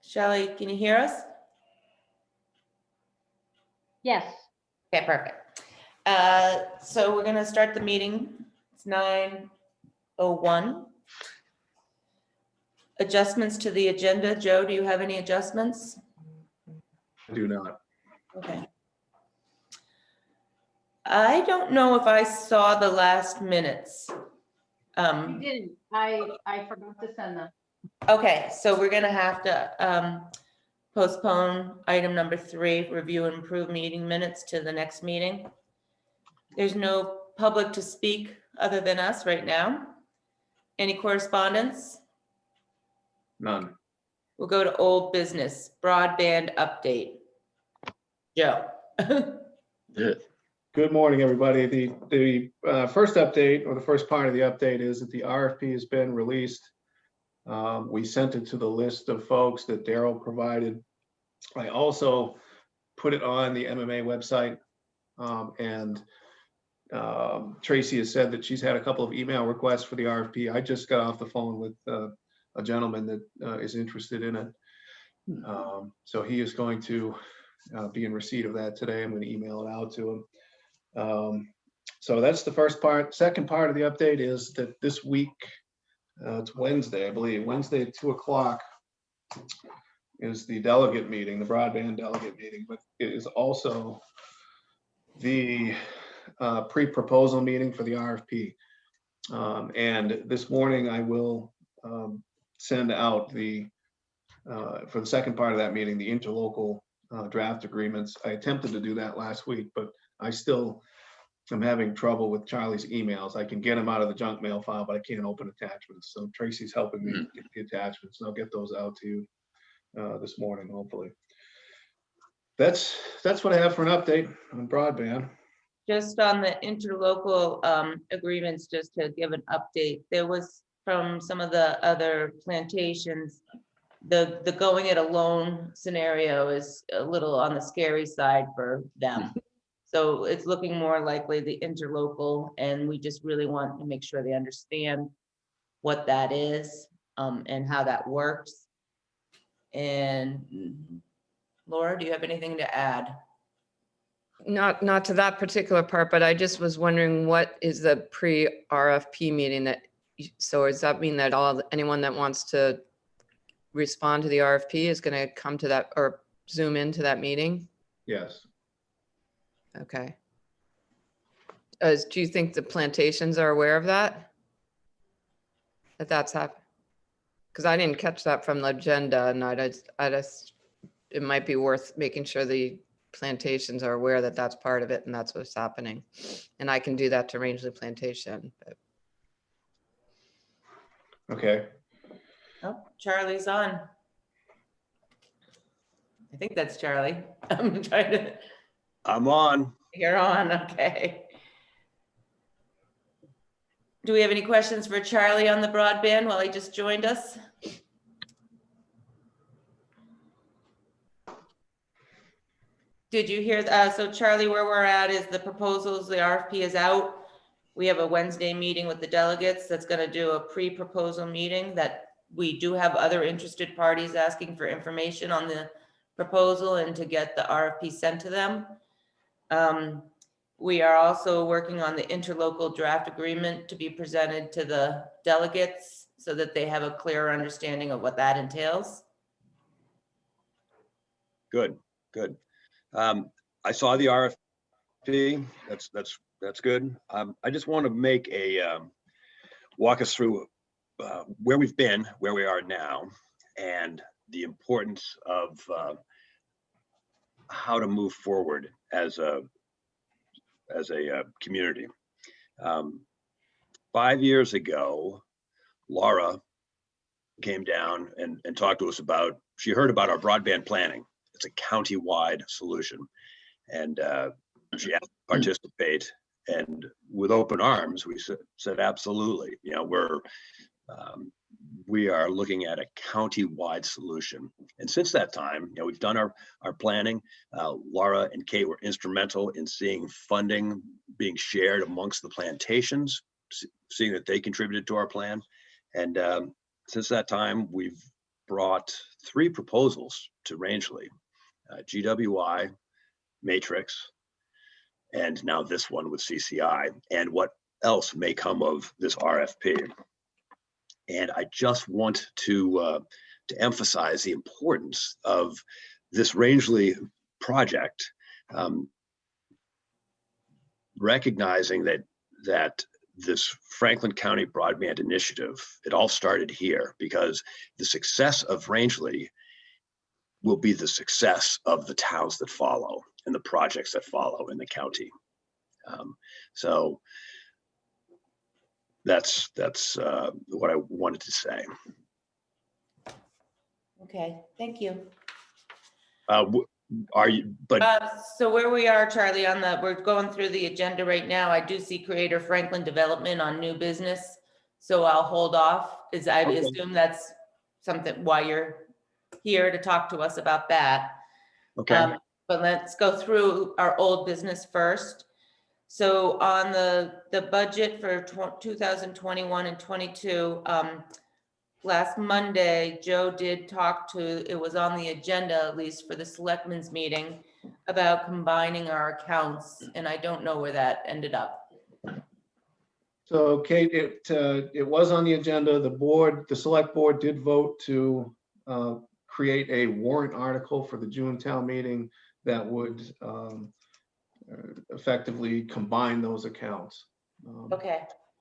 Shelley, can you hear us? Yes. Okay, perfect. So we're gonna start the meeting. It's 9:01. Adjustments to the agenda. Joe, do you have any adjustments? I do not. Okay. I don't know if I saw the last minutes. You didn't. I forgot to send them. Okay, so we're gonna have to postpone item number 3, review and approve meeting minutes, to the next meeting. There's no public to speak other than us right now. Any correspondence? None. We'll go to old business, broadband update. Joe. Good morning, everybody. The first update, or the first part of the update, is that the RFP has been released. We sent it to the list of folks that Daryl provided. I also put it on the MMA website, and Tracy has said that she's had a couple of email requests for the RFP. I just got off the phone with a gentleman that is interested in it. So he is going to be in receipt of that today. I'm going to email it out to him. So that's the first part. Second part of the update is that this week, it's Wednesday, I believe, Wednesday at 2:00 is the delegate meeting, the broadband delegate meeting, but it is also the pre-proposal meeting for the RFP. And this morning I will send out for the second part of that meeting, the interlocal draft agreements. I attempted to do that last week, but I still am having trouble with Charlie's emails. I can get them out of the junk mail file, but I can't open attachments. So Tracy's helping me get the attachments, and I'll get those out to you this morning, hopefully. That's what I have for an update on broadband. Just on the interlocal agreements, just to give an update, there was from some of the other plantations, the going it alone scenario is a little on the scary side for them. So it's looking more likely the interlocal, and we just really want to make sure they understand what that is and how that works. And Laura, do you have anything to add? Not to that particular part, but I just was wondering, what is the pre-RFP meeting that, so does that mean that anyone that wants to respond to the RFP is going to come to that or Zoom into that meeting? Yes. Okay. Do you think the plantations are aware of that? That's happened? Because I didn't catch that from the agenda, and I just, it might be worth making sure the plantations are aware that that's part of it and that's what's happening. And I can do that to Rangeley Plantation. But. Okay. Oh, Charlie's on. I think that's Charlie. I'm trying to. I'm on. You're on, okay. Do we have any questions for Charlie on the broadband while he just joined us? Did you hear, so Charlie, where we're at is the proposals, the RFP is out. We have a Wednesday meeting with the delegates that's gonna do a pre-proposal meeting that we do have other interested parties asking for information on the proposal and to get the RFP sent to them. We are also working on the interlocal draft agreement to be presented to the delegates so that they have a clearer understanding of what that entails. Good. I saw the RFP. That's good. I just want to make walk us through where we've been, where we are now, and the importance of how to move forward as a community. 5 years ago, Laura came down and talked to us about, she heard about our broadband planning. It's a county-wide solution. And she asked to participate, and with open arms, we said absolutely. You know, we are looking at a county-wide solution. And since that time, you know, we've done our planning. Laura and Kate were instrumental in seeing funding being shared amongst the plantations. seeing that they contributed to our plan. And since that time, we've brought 3 proposals to Rangeley, GWI, Matrix, and now this one with CCI, and what else may come of this RFP. And I just want to emphasize the importance of this Rangeley project, recognizing that this Franklin County Broadband Initiative, it all started here, because the success of Rangeley will be the success of the towns that follow and the projects that follow in the county. So that's what I wanted to say. Okay, thank you. Are you, but So where we are, Charlie, we're going through the agenda right now. I do see Creator Franklin Development on new business. So I'll hold off, I Okay. assume that's something why you're here to talk to us about that. okay, But let's go through our old business first. So on the budget for 2021 and 22, last Monday, Joe did talk to, it was on the agenda, at least for the selectmen's meeting, about combining our accounts, and I don't know where that ended up. So Kate, it was on the agenda. The select board did vote to create a warrant article for the June town meeting that would effectively combine those accounts. Okay,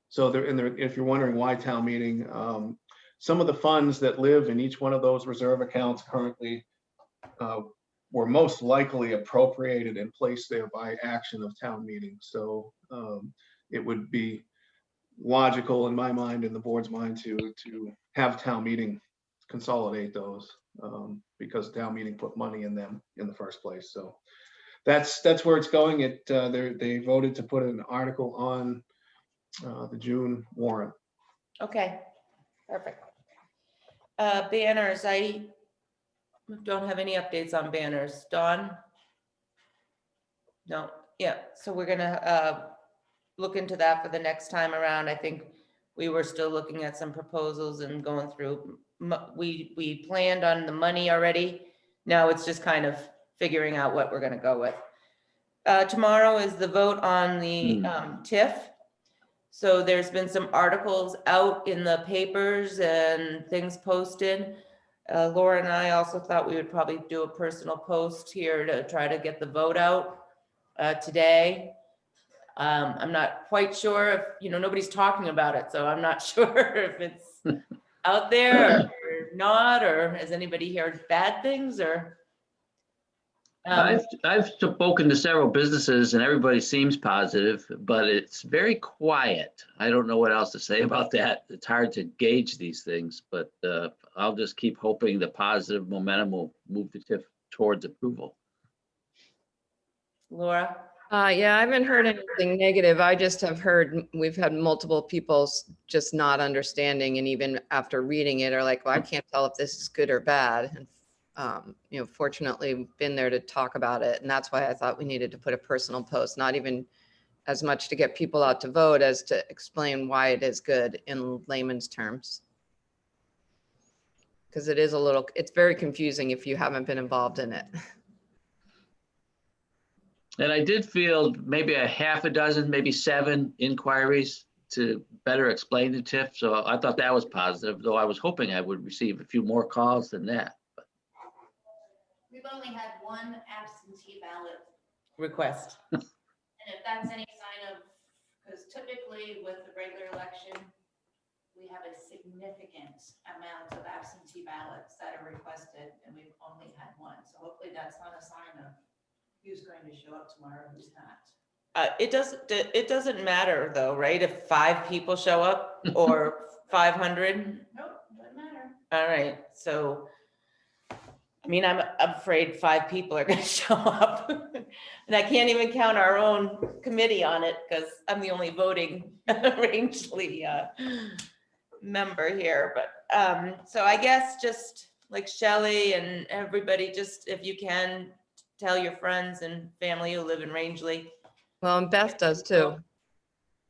So if you're wondering why town meeting, some of the funds that live in each one of those reserve accounts currently were most likely appropriated and placed there by action of town meeting. So it would be logical in my mind, in the board's mind, to have town meeting consolidate those because town meeting put money in them in the first place. So that's where it's going. They voted to put an article on the June warrant. okay, perfect. Banners, I don't have any updates on banners. Dawn? No, yeah, so we're gonna look into that for the next time around. I think we were still looking at some proposals and going through. We planned on the money already. Now it's just kind of figuring out what we're gonna go with. Tomorrow is the vote on the TIF. So there's been some articles out in the papers and things posted. Laura and I also thought we would probably do a personal post here to try to get the vote out today. I'm not quite sure if, nobody's talking about it, so I'm not sure if it's out there or not, or has anybody heard bad things or? I've spoken to several businesses and everybody seems positive, but it's very quiet. I don't know what else to say about that. It's hard to gauge these things, but I'll just keep hoping the positive momentum will move the TIF towards approval. Laura? Yeah, I haven't heard anything negative. I just have heard, we've had multiple people just not understanding, and even after reading it are like, well, I can't tell if this is good or bad. And fortunately we've been there to talk about it. And that's why I thought we needed to put a personal post, not even as much to get people out to vote as to explain why it is good in layman's terms. Because it's very confusing if you haven't been involved in it. And I did field maybe a half a dozen, maybe 7 inquiries to better explain the TIF. So I thought that was positive, though I was hoping I would receive a few more calls than that. We've only had one absentee ballot, Request. and if that's any sign of, because typically with the regular election, we have a significant amount of absentee ballots that are requested, and we've only had one. So hopefully that's not a sign of who's going to show up tomorrow, who's not. It doesn't matter though, right? If 5 people show up or 500. Nope, doesn't matter. All right, so, I mean, I'm afraid 5 people are gonna show up. And I can't even count our own committee on it because I'm the only voting Rangeley member here, but, so I guess just like Shelley and everybody, just if you can, tell your friends and family who live in Rangeley. Well, and Beth does too.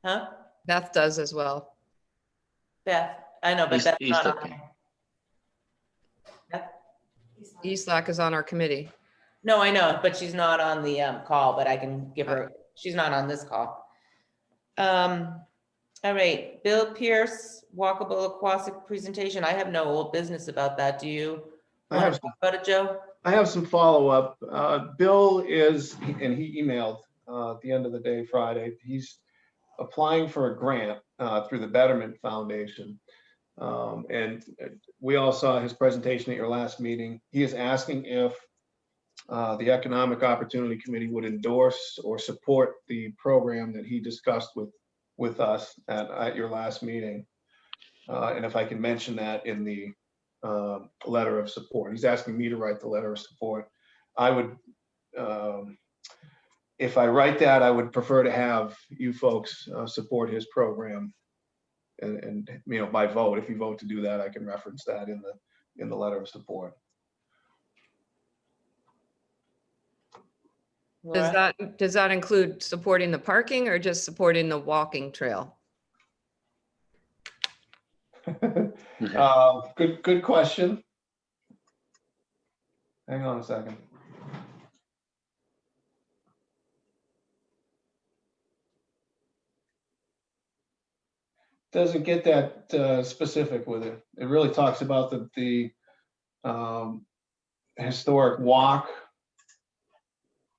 Huh? Beth does as well. Beth, I know, but East- Beth's East not Lake. on. Beth? ESLAC is on our committee. No, I know, but she's not on the call, but I can give her, she's not on this call. All right, Bill Pierce, walkable aquatic presentation. I have no old business about that. Do you I want have to talk about it, Joe? I have some follow-up. Bill is, and he emailed at the end of the day, Friday, he's applying for a grant through the Betterment Foundation. And we all saw his presentation at your last meeting. He is asking if the Economic Opportunity Committee would endorse or support the program that he discussed with us at your last meeting. And if I can mention that in the letter of support. He's asking me to write the letter of support. I would, if I write that, I would prefer to have you folks support his program. And you know, by vote, if you vote to do that, I can reference that in the letter of support. Laura? Does that include supporting the parking or just supporting the walking trail? Good question. Hang on a second. Doesn't get that specific with it. It really talks about the historic walk,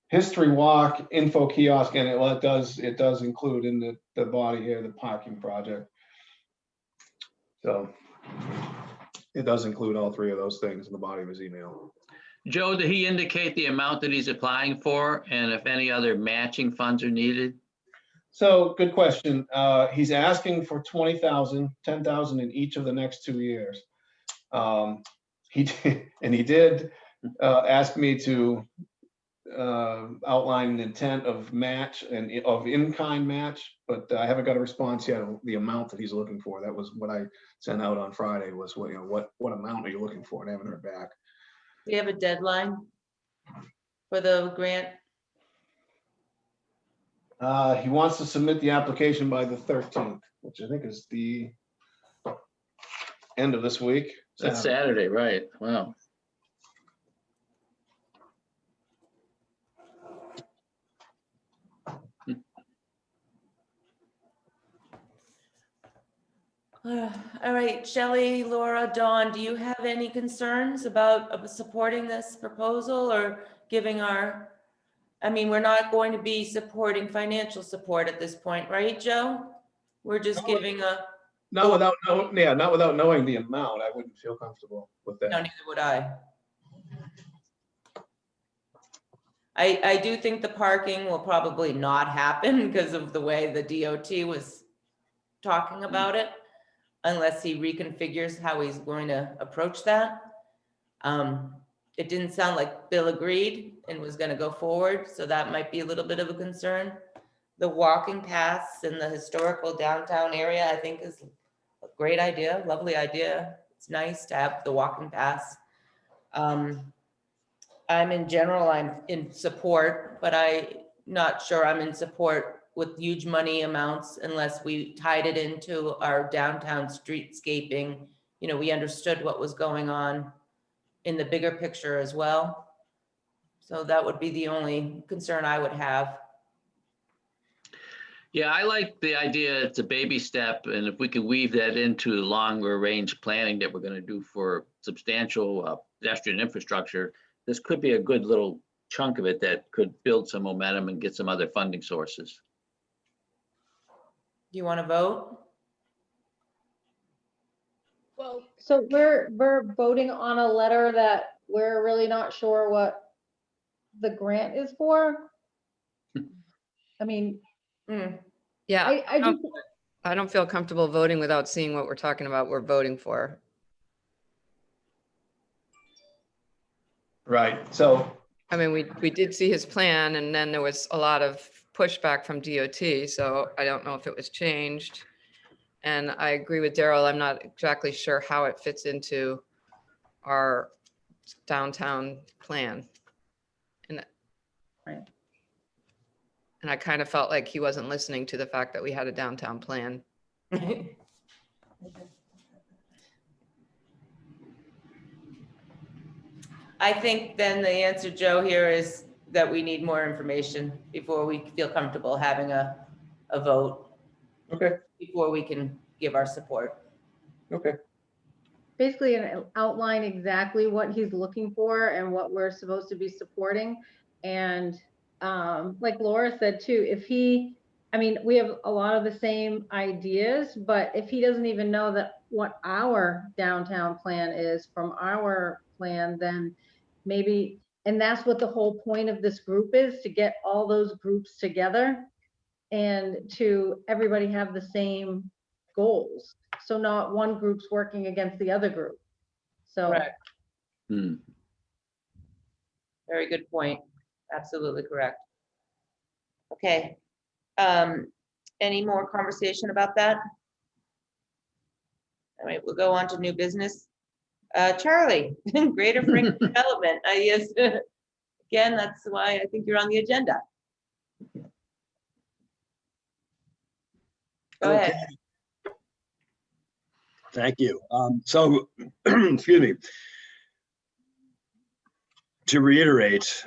history walk, info kiosk, and it does include in the body here the parking project. So it does include all three of those things in the body of his email. Joe, did he indicate the amount that he's applying for and if any other matching funds are needed? So good question. He's asking for 20,000, 10,000 in each of the next 2 years. He did ask me to outline an intent of match and of in-kind match, but I haven't got a response yet on the amount that he's looking for. That was what I sent out on Friday, was what amount are you looking for? And I haven't heard back. Do you have a deadline for the grant? He wants to submit the application by the 13th, which I think is the end of this week. That's Saturday, right? Wow. All right, Shelley, Laura, Dawn, do you have any concerns about supporting this proposal or giving our, I mean, we're not going to be supporting financial support at this point, right, Joe? We're just giving a, Not without knowing the amount. I wouldn't feel comfortable with no, that. neither would I. I do think the parking will probably not happen because of the way the DOT was talking about it, unless he reconfigures how he's going to approach that. It didn't sound like Bill agreed and was going to go forward, so that might be a little bit of a concern. The walking paths in the historical downtown area, I think, is a great idea, lovely idea. It's nice to have the walking paths. I'm in support, but I'm not sure I'm in support with huge money amounts unless we tied it into our downtown streetscaping. You know, we understood what was going on in the bigger picture as well. So that would be the only concern I would have. Yeah, I like the idea. It's a baby step. And if we could weave that into longer range planning that we're going to do for substantial pedestrian infrastructure, this could be a good little chunk of it that could build some momentum and get some other funding sources. Do you want to vote? Well, so we're voting on a letter that we're really not sure what the grant is for. I mean, Yeah, I just, I don't feel comfortable voting without seeing what we're talking about, we're voting for. Right. So I mean, we did see his plan and then there was a lot of pushback from DOT, so I don't know if it was changed. And I agree with Daryl, I'm not exactly sure how it fits into our downtown plan. And And I kind of felt like he wasn't listening to the fact that we had a downtown plan. I think then the answer, Joe, here is that we need more information before we feel comfortable having a vote, Okay, before we can give our support. okay. Basically outline exactly what he's looking for and what we're supposed to be supporting. And like Laura said too, if he, I mean, we have a lot of the same ideas, but if he doesn't even know that what our downtown plan is from our plan, then maybe, and that's what the whole point of this group is, to get all those groups together and to everybody have the same goals. So not one group's working against the other group. So Correct. Hmm. Very good point. Absolutely correct. Okay. Any more conversation about that? All right, we'll go on to new business. Charlie, Greater Franklin Development. Yes, again, that's why I think you're on the agenda. Go ahead. Okay. Thank you. So, excuse me. To reiterate,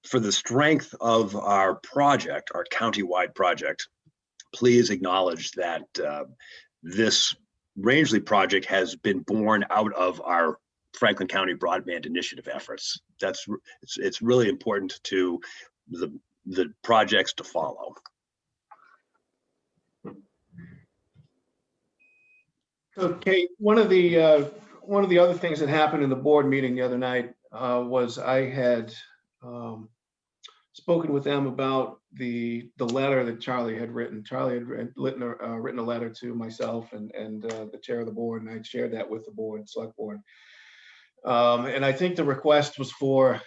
for the strength of our project, our countywide project, please acknowledge that this Rangeley project has been born out of our Franklin County Broadband Initiative efforts. It's really important to the projects to follow. So Kate, one of the other things that happened in the board meeting the other night was I had spoken with them about the letter that Charlie had written. Charlie had written a letter to myself and the chair of the board, and I shared that with the board, select board. And I think the request was for,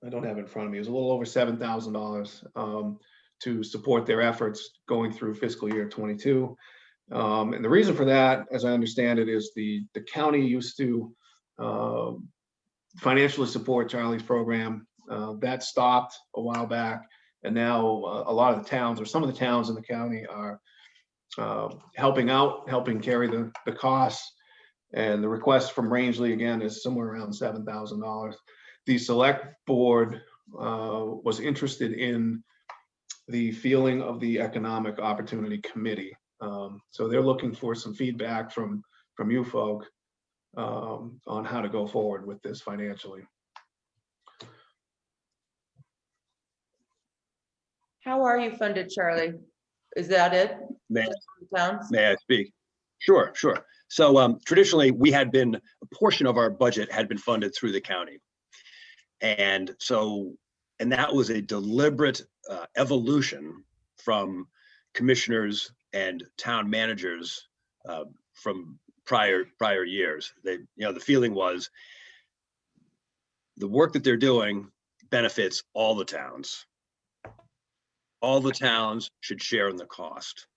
I don't have it in front of me, it was a little over $7,000 to support their efforts going through fiscal year 22. And the reason for that, as I understand it, is the county used to financially support Charlie's program. That stopped a while back, and now a lot of the towns, or some of the towns in the county, are helping carry the costs. And the request from Rangeley again is somewhere around $7,000. The select board was interested in the feeling of the Economic Opportunity Committee. So they're looking for some feedback from you folk on how to go forward with this financially. How are you funded, Charlie? Is that it? May Towns? I speak? Sure. So traditionally, a portion of our budget had been funded through the county. And that was a deliberate evolution from commissioners and town managers from prior years. The feeling was the work that they're doing benefits all the towns. All the towns should share in the cost.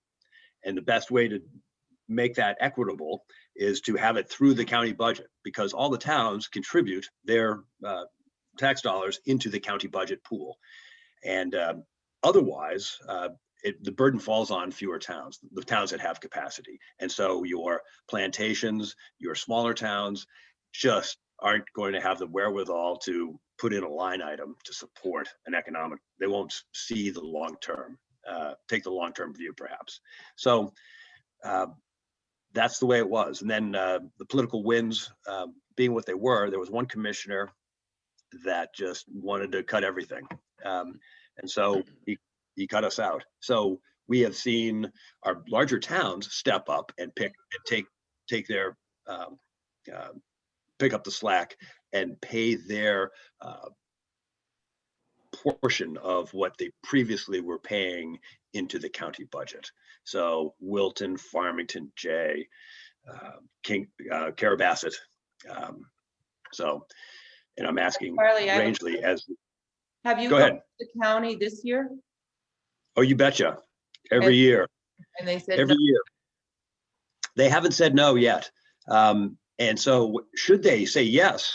And the best way to make that equitable is to have it through the county budget, because all the towns contribute their tax dollars into the county budget pool. And otherwise, the burden falls on fewer towns, the towns that have capacity. And so your plantations, your smaller towns just aren't going to have the wherewithal to put in a line item to support an economic, they won't see the long-term, take the long-term view perhaps. So that's the way it was. And then the political winds being what they were, there was one commissioner that just wanted to cut everything. And so he cut us out. So we have seen our larger towns step up and take their pick up the slack and pay their portion of what they previously were paying into the county budget. So Wilton, Farmington, Jay, Carabasset. And I'm asking Charlie, Rangeley as. Have you Go gone ahead. to the county this year? Oh, you betcha. Every year. And they said, Every no. year. They haven't said no yet. And so should they say yes,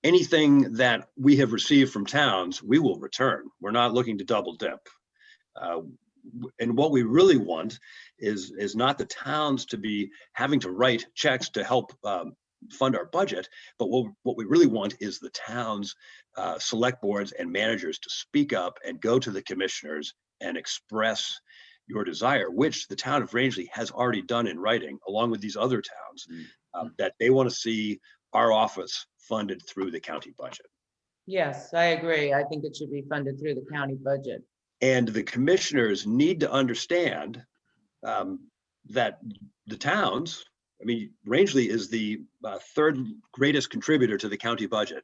anything that we have received from towns, we will return. We're not looking to double dip. And what we really want is not the towns to be having to write checks to help fund our budget, but what we really want is the towns, select boards and managers to speak up and go to the commissioners and express your desire, which the town of Rangeley has already done in writing, along with these other towns, that they want to see our office funded through the county budget. Yes, I agree. I think it should be funded through the county budget. And the commissioners need to understand that the towns, I mean, Rangeley is the third greatest contributor to the county budget.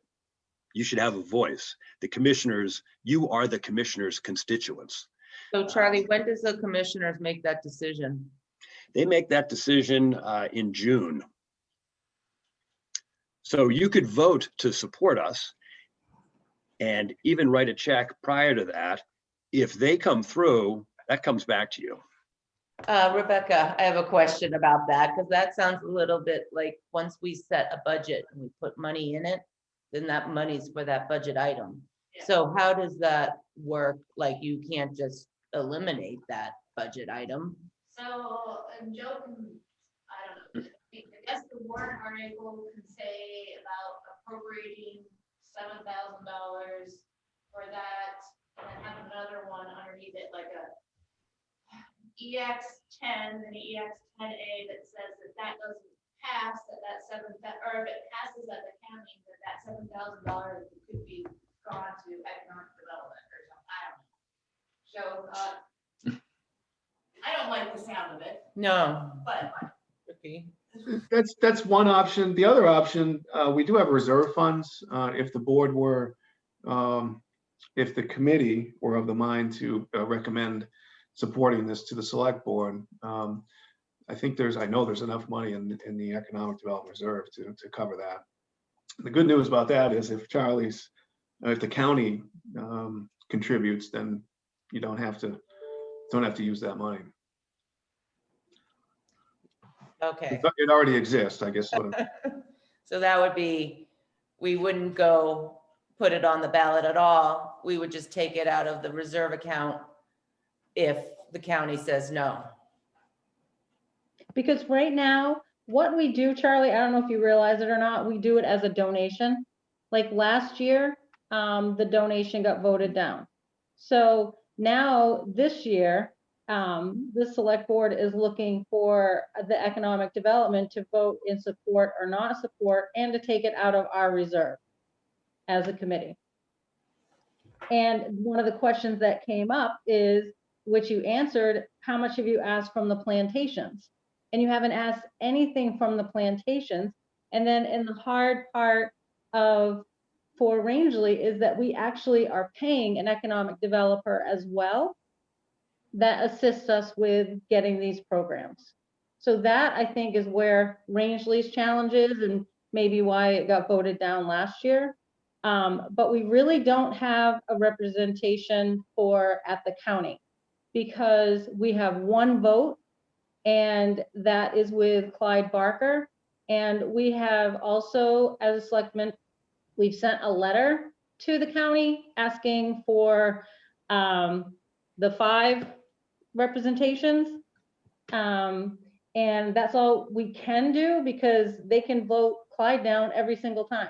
You should have a voice. The commissioners, you are the commissioners' constituents. So Charlie, when does the commissioners make that decision? They make that decision in June. So you could vote to support us and even write a check prior to that. If they come through, that comes back to you. Rebecca, I have a question about that, because that sounds a little bit like once we set a budget and we put money in it, then that money's for that budget item. Yeah. So how does that work? Like, you can't just eliminate that budget item? So, and Joe can, I don't know, I guess the warrant article can say about appropriating $7,000 for that, and then have another one underneath it, like a EX10 and EX10A that says that that doesn't pass, that 7,000, or if it passes at the county, that $7,000 could be gone to economic development or something. I don't know. Joe, I don't like the sound of it, No. but Okay. That's one option. The other option, we do have reserve funds. If the board were, if the committee were of the mind to recommend supporting this to the select board, I know there's enough money in the economic development reserve to cover that. The good news about that is if the county contributes, then you don't have to use that money. Okay. It already exists, I guess. So that would be, we wouldn't go put it on the ballot at all. We would just take it out of the reserve account if the county says no. Because right now, what we do, Charlie, I don't know if you realize it or not, we do it as a donation. Like last year, the donation got voted down. So now this year, the select board is looking for the economic development to vote in support or not support, and to take it out of our reserve as a committee. And one of the questions that came up is, which you answered, how much have you asked from the plantations? And you haven't asked anything from the plantations. And then in the hard part for Rangeley is that we actually are paying an economic developer as well that assists us with getting these programs. So that, I think, is where Rangeley's challenge is, and maybe why it got voted down last year. But we really don't have a representation at the county, because we have one vote, and that is with Clyde Barker. And we have also, as a selectman, we've sent a letter to the county asking for the 5 representations. And that's all we can do, because they can vote Clyde down every single time.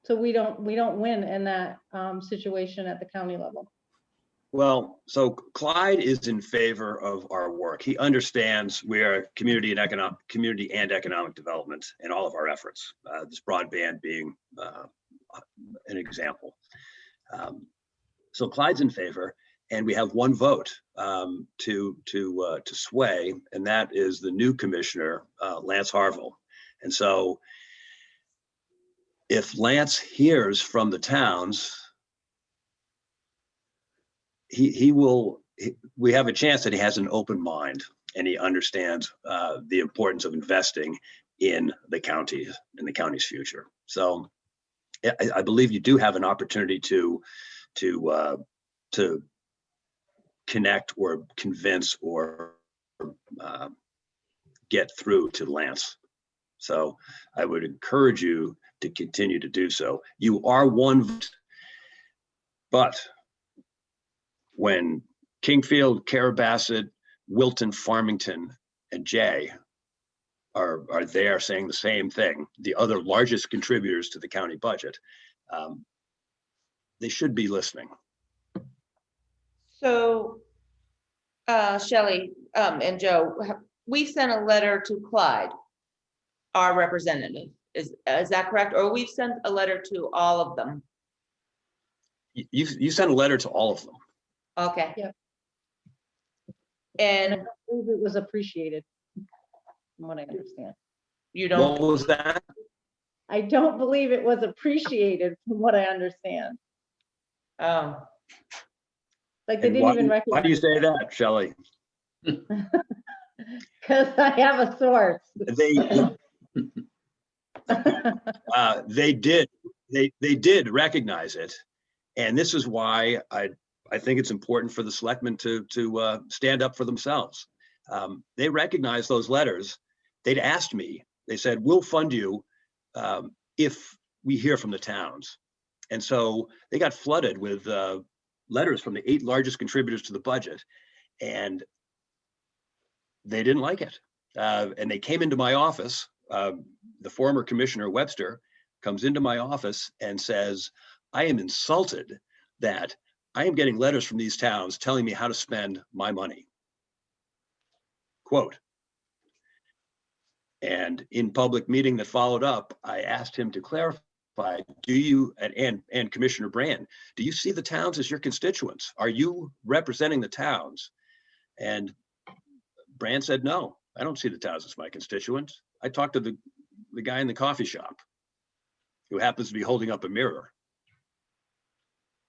So we don't win in that situation at the county level. Well, so Clyde is in favor of our work. He understands we are community and economic development in all of our efforts. This broadband being an example. So Clyde's in favor, and we have one vote to sway, and that is the new commissioner, Lance Harville. And so if Lance hears from the towns, we have a chance that he has an open mind and he understands the importance of investing in the county and the county's future. So I believe you do have an opportunity to connect or convince or get through to Lance. So I would encourage you to continue to do so. You are one vote, but when Kingfield, Carabasset, Wilton, Farmington, and Jay are there saying the same thing, the other largest contributors to the county budget, they should be listening. So, Shelley, and Joe, we sent a letter to Clyde, our representative. Is that correct? Or we've sent a letter to all of them? You sent a letter to all of them. Okay. Yep. And I believe it was appreciated, from what I understand. you What don't, was that? I don't believe it was appreciated, from what I understand. oh, Like they And didn't even why do recognize. you say that, Shelley? Because I have a source. They did recognize it. And this is why I think it's important for the selectmen to stand up for themselves. They recognized those letters. They'd asked me, they said, we'll fund you if we hear from the towns. And so they got flooded with letters from the 8 largest contributors to the budget, and they didn't like it. And they came into my office. The former Commissioner Webster comes into my office and says, I am insulted that I am getting letters from these towns telling me how to spend my money. Quote. And in public meeting that followed up, I asked him to clarify, do you, and Commissioner Brand, do you see the towns as your constituents? Are you representing the towns? And Brand said, no, I don't see the towns as my constituents. I talked to the guy in the coffee shop who happens to be holding up a mirror.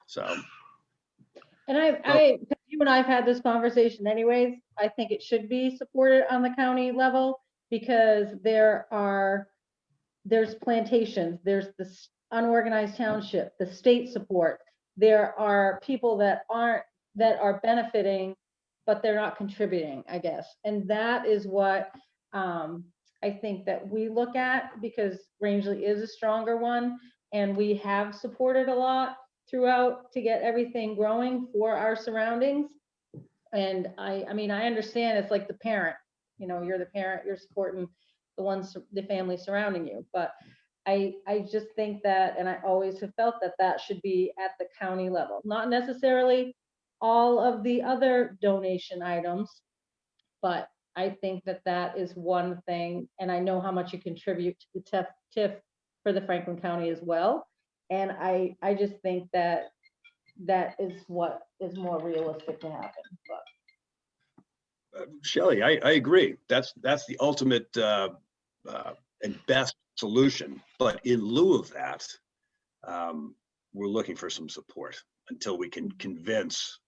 So. And you and I've had this conversation anyways. I think it should be supported on the county level because there's plantations, there's the unorganized township, the state support. There are people that are benefiting, but they're not contributing, I guess. And that is what I think that we look at, because Rangeley is a stronger one and we have supported a lot throughout to get everything growing for our surroundings. And I mean, I understand it's like the parent, you know, you're the parent, you're supporting the family surrounding you. But I just think that, and I always have felt that that should be at the county level, not necessarily all of the other donation items, but I think that that is one thing. And I know how much you contribute to the TIF for the Franklin County as well. And I just think that that is what is more realistic to happen. But Shelley, I agree. That's the ultimate and best solution. But in lieu of that, we're looking for some support until we can convince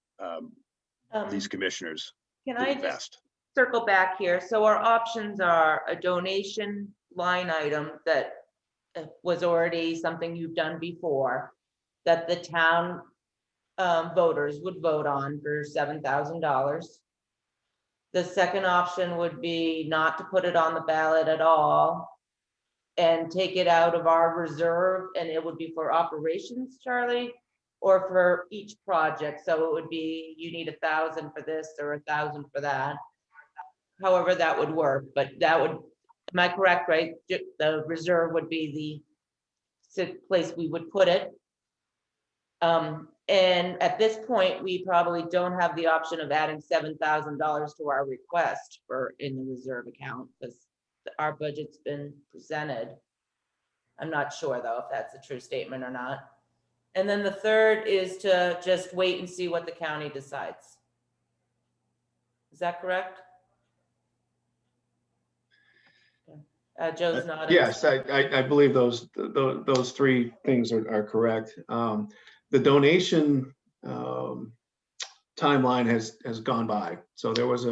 these commissioners can to I invest. just circle back here? So our options are a donation line item that was already something you've done before, that the town voters would vote on for $7,000. The second option would be not to put it on the ballot at all and take it out of our reserve, and it would be for operations, Charlie, or for each project. So it would be, you need 1,000 for this or 1,000 for that. However that would work, but that would, am I correct, right? The reserve would be the place we would put it. And at this point, we probably don't have the option of adding $7,000 to our request for in the reserve account because our budget's been presented. I'm not sure though if that's a true statement or not. And then the third is to just wait and see what the county decides. Is that correct? Joe's nodding. Yes, I believe those three things are correct. The donation timeline has gone by. So there was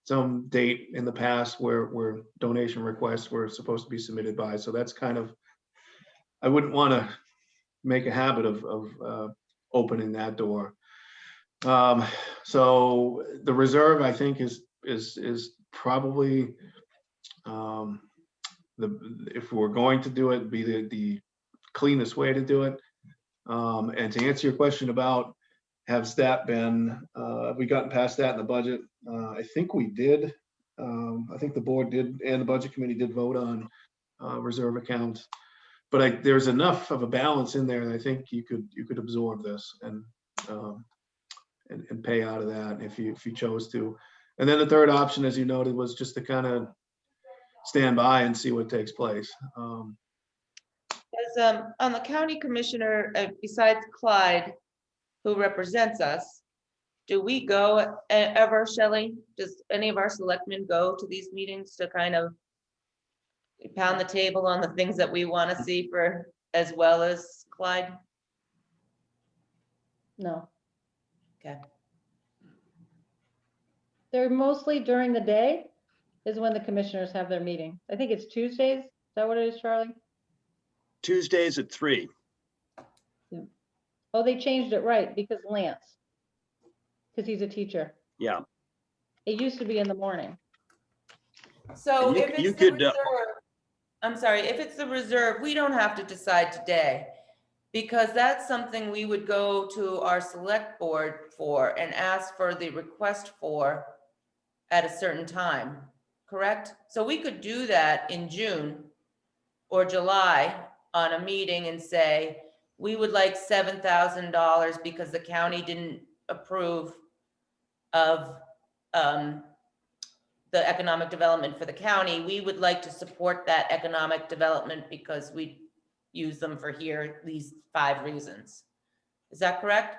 some date in the past where donation requests were supposed to be submitted by. So that's kind of, I wouldn't want to make a habit of opening that door. So the reserve, I think, is probably if we're going to do it, be the cleanest way to do it. And to answer your question about, have we gotten past that in the budget? I think we did. I think the board did, and the budget committee did vote on reserve accounts. But there's enough of a balance in there that I think you could absorb this and pay out of that if you chose to. And then the third option, as you noted, was just to kind of stand by and see what takes place. As, on the county commissioner, besides Clyde, who represents us, do we go ever, Shelley? Does any of our selectmen go to these meetings to kind of pound the table on the things that we want to see for, as well as Clyde? No, Okay. they're mostly during the day is when the commissioners have their meeting. I think it's Tuesdays. Is that what it is, Charlie? Tuesdays at 3. Oh, they changed it, right, because Lance, because he's a teacher. Yeah. It used to be in the morning. So And if you it's the could, reserve, I'm sorry, if it's the reserve, we don't have to decide today. Because that's something we would go to our select board for and ask for the request for at a certain time, correct? So we could do that in June or July on a meeting and say, we would like $7,000 because the county didn't approve of the economic development for the county. We would like to support that economic development because we use them for here, these 5 reasons. Is that correct?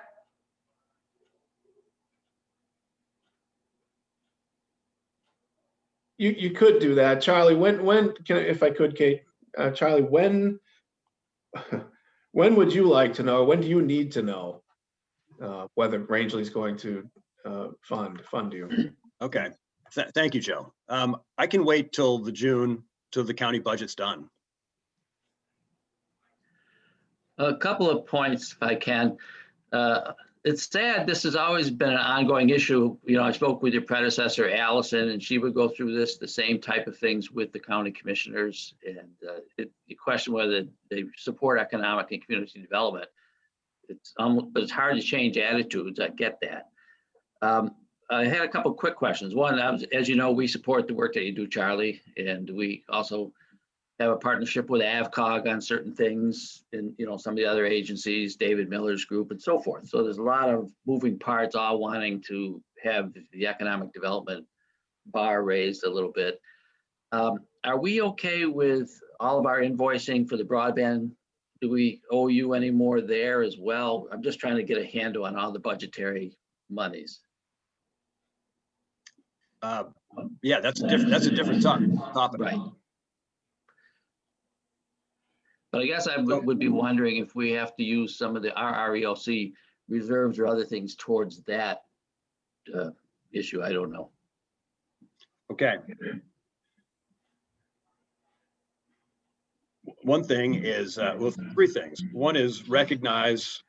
You could do that, Charlie. When can, if I could, Kate, Charlie, when would you like to know? When do you need to know whether Rangeley is going to fund you? Okay. Thank you, Joe. I can wait till the county budget's done. A couple of points, if I can. It's sad, this has always been an ongoing issue. You know, I spoke with your predecessor, Allison, and she would go through the same type of things with the county commissioners. And you question whether they support economic and community development. But it's hard to change attitudes. I get that. I had a couple of quick questions. One, as you know, we support the work that you do, Charlie, and we also have a partnership with AvCog on certain things and, you know, some of the other agencies, David Miller's group and so forth. So there's a lot of moving parts all wanting to have the economic development bar raised a little bit. Are we okay with all of our invoicing for the broadband? Do we owe you any more there as well? I'm just trying to get a handle on all the budgetary monies. Yeah, that's a different topic. Right. But I guess I would be wondering if we have to use some of the RRELC reserves or other things towards that issue. I don't know. Okay. One thing is, well, 3 things. One is recognize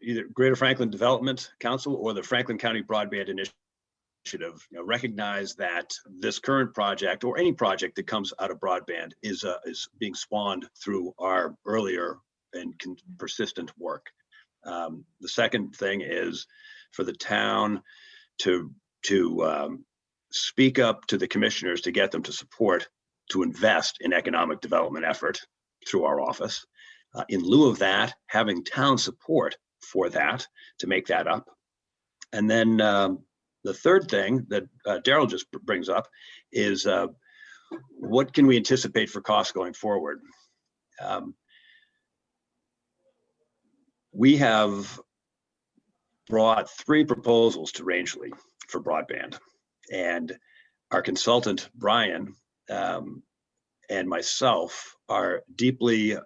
either Greater Franklin Development Council or the Franklin County Broadband Initiative. You know, recognize that this current project or any project that comes out of broadband is being spawned through our earlier and persistent work. The second thing is for the town to speak up to the commissioners to get them to support, to invest in economic development effort through our office. In lieu of that, having town support for that to make that up. And then the third thing that Daryl just brings up is what can we anticipate for costs going forward? We have brought 3 proposals to Rangeley for broadband, and our consultant, Brian, and myself are deeply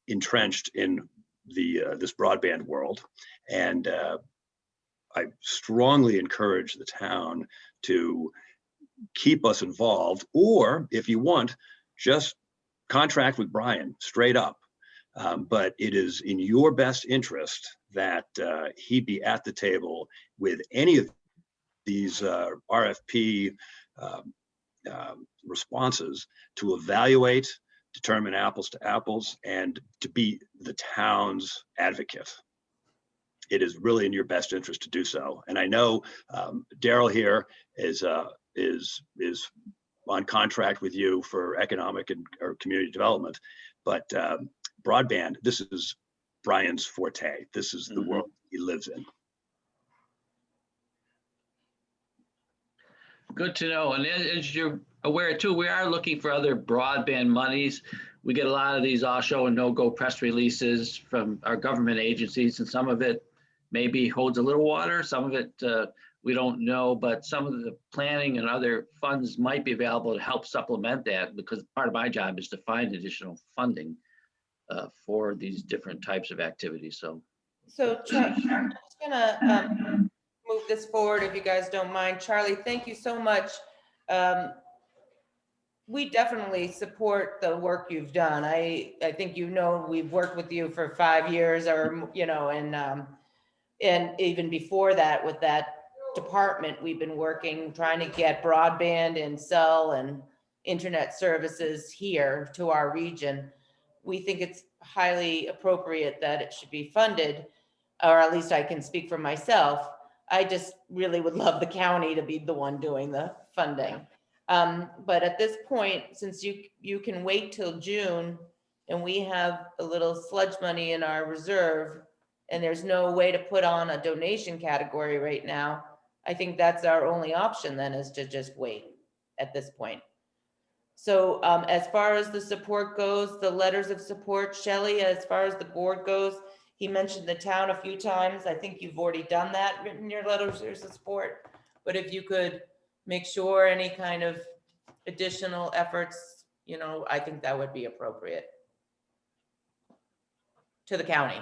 entrenched in this broadband world. And I strongly encourage the town to keep us involved, or if you want, just contract with Brian straight up. But it is in your best interest that he be at the table with any of these RFP responses to evaluate, determine apples to apples, and to be the town's advocate. It is really in your best interest to do so. And I know Daryl here is on contract with you for economic and or community development, but broadband, this is Brian's forte. This is the world he lives in. Good to know. And as you're aware too, we are looking for other broadband monies. We get a lot of these all show and no go press releases from our government agencies, and some of it maybe holds a little water. Some of it we don't know, but some of the planning and other funds might be available to help supplement that, because part of my job is to find additional funding for these different types of activities. So Chuck, I'm just gonna move this forward if you guys don't mind. Charlie, thank you so much. We definitely support the work you've done. I think we've worked with you for 5 years or, and even before that with that department, we've been working, trying to get broadband and cell and internet services here to our region. We think it's highly appropriate that it should be funded, or at least I can speak for myself. I just really would love the county to be the one doing the funding. But at this point, since you can wait till June and we have a little sludge money in our reserve and there's no way to put on a donation category right now, I think that's our only option then, is to just wait at this point. So as far as the support goes, the letters of support, Shelley, as far as the board goes, he mentioned the town a few times. I think you've already done that, written your letters of support. But if you could make sure any kind of additional efforts, I think that would be appropriate to the county.